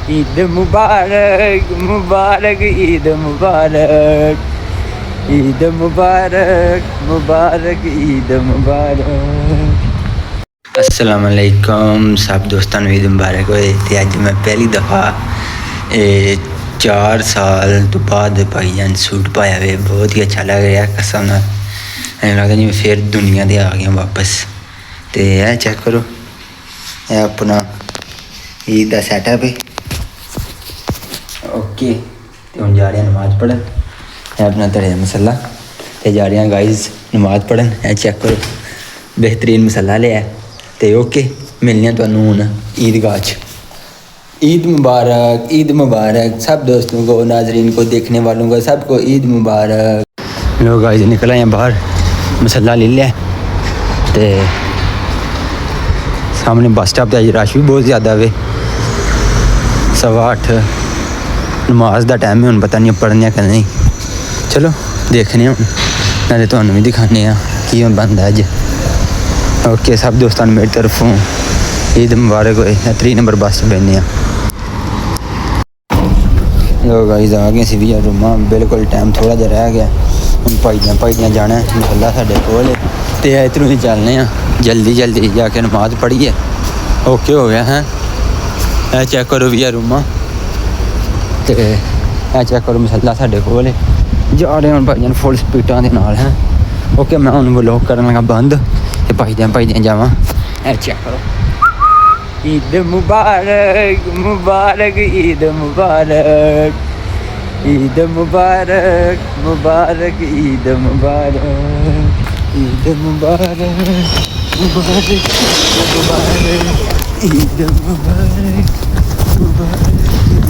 ईद मुबारक मुबारक ईद मुबारक, ईद मुबारक मुबारक ईद मुबारक। अस्सलाम वालेकुम सब दोस्तों को ईद मुबारक होए। ते अज मैं पहली दफ़ा 4 साल तो बाद भाईजान सूट पाया वे, बहुत ही अच्छा लग रहा है। कसम ना ऐसा लगता जिवें फिर दुनिया दे आ गया वापस। तो यह चेक करो, यह अपना ईद का सैटअप है। ओके, तो हम जा रहे हैं नमाज़ पढ़न। है अपना धड़े मसला ते जा रहे हैं गाइज नमाज़ पढ़न। है चेक करो, बेहतरीन मसला लिया। तो ओके, मिलने तुहानू हुण ईदगाह च। ईद मुबारक, ईद मुबारक सब दोस्तों को, नाजरीन को, देखने वालों को, सबको ईद मुबारक। लोग गाइज निकल आए हैं बाहर, मसला ले लिया। तो सामने बस स्टॉप पर रश भी बहुत ज़्यादा वे। 8:15 नमाज का टाइम है, हूँ पता नहीं पढ़ने कि नहीं। चलो देखने हूँ, नाले तुहानू भी दिखाने कि हूँ बनता अज। ओके सब दोस्तों मेरी तरफों ईद मुबारक होए। 3 नंबर बस च बहने। लोग गाइस आ गए सी रूमा, बिल्कुल टाइम थोड़ा जहा रह गया। हम भाईदियाँ जाना है, मसला साढ़े कोल। तो इधरों ही चलने जल्दी जल्दी जाके नमाज पढ़िए। ओके हो गया है। यह चेक करो भैया रूमा, तो यह चेक करो मसला साढ़े कोल जा रहे हैं भाईजान फुल स्पीडा के नाल है। ओके मैं हूँ व्लॉग करन लगा बंद, तो भाईदियाँ जावा। यह चेक करो, ईद मुबारक मुबारक ईद मुबारक, ईद मुबारक मुबारक ईद मुबारक, ईद मुबारक मुबारक मुबारक ईद मुबारक मुबारक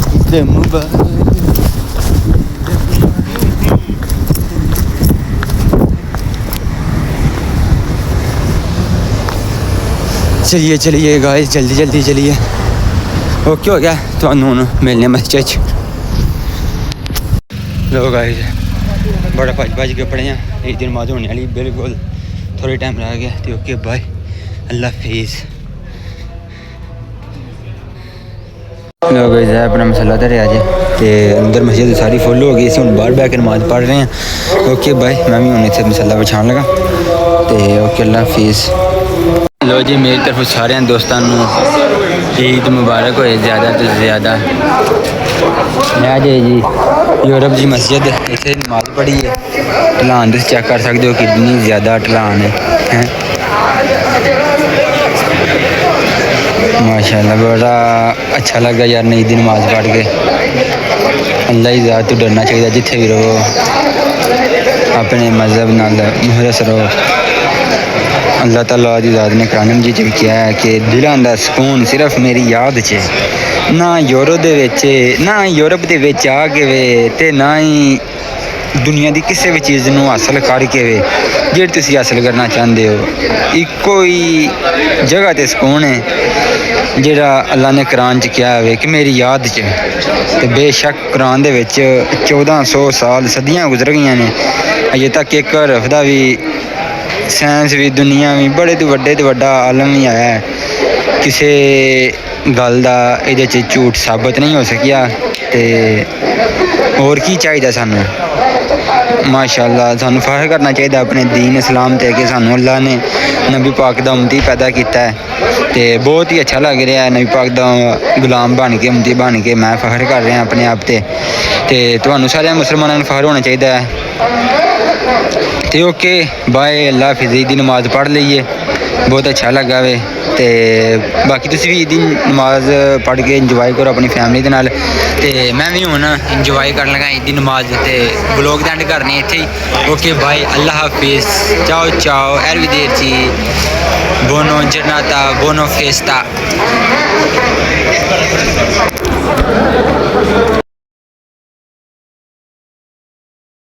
ईद मुबारक। चलिए चलिए गाइस जल्दी जल्दी चलिए। ओके हो गया, तो हूँ मिलने मस्जिद च। लो गाइस बड़ा भज के पड़े हैं, एक दिन नमाज होने वाली बिल्कुल, थोड़ी टाइम रह गया। तो ओके बाय, अल्लाह हाफिज़। लो गाइस अपना मसला धरे अज, तो अंदर मस्जिद सारी फुल हो गई। हम बाहर बह के नमाज पढ़ रहे हैं। ओके बाय, मैं भी हूँ इतने मसला बिछाने लगा। तो ओके अल्लाह हाफिज़। लो जी मेरी तरफ सारे दोस्तों ईद मुबारक होए ज़्यादा तो ज़्यादा। मैं जी यूरोप जी मस्जिद इतने नमाज पढ़ी है। ढलान तुम चेक कर सकते हो कितनी ज़्यादा ढलान है। माशाल्लाह बड़ा अच्छा लगा यार ईद की नमाज पढ़ के। अल्लाह ही ज़ात तो डरना चाहिए, जिथे भी रहो अपने मज़हब नाल मुहरस रहो। अल्लाह ताला दी ज़ात ने कुरान मजीद च किया है कि दिलां दा सुकून सिर्फ मेरी याद च, ना यूरोप दे विच ना यूरोप दे विच आ के वे, ते ना ही दुनिया की किसी भी चीज़ नूं हासिल करके वे जेह्ड़ी तुसीं हासिल करना चाहते हो। इक्को ही जगह ते सुकून है जेह्ड़ा अल्लाह ने कुरान च किया है कि मेरी याद च। ते बेशक कुरान दे विच 1400 साल सदियाँ गुजर गई ने, अजे तक एक हरफ दा भी साइंस भी दुनिया भी बड़े तो वड्डा आलम ही आया है, किसी गल का ये झूठ साबित नहीं हो सकिया। तो होर की चाहिए सानू, माशाअल्लाह सानू फख्र करना चाहिए अपने दीन इस्लाम ते कि सानू अल्लाह ने नबी पाक दा उम्मती पैदा किया है। तो बहुत ही अच्छा लग रहा है नबी पाक दा गुलाम बन के, उम्मती बन के मैं फख्र कर रहा अपने आप ते। तुहानू सारे मुसलमानों को फख्र होना चाहिए है। तो ओके बाय, अल्लाह हाफिज़। ईद की नमाज पढ़ लीए, बहुत अच्छा लगा वे। तो बाकी तुम भी ईद की नमाज पढ़ के इंजॉय करो अपनी फैमिली के नाल। तो मैं भी हूँ इंजॉय कर लगा ईद की नमाज, तो ब्लॉग दा एंड करने इत्थे ही। ओके बाय, अल्लाह हाफिज़। चाओ चाओ एरविदेरची बोनो जरनाता बोनो फेस्ता।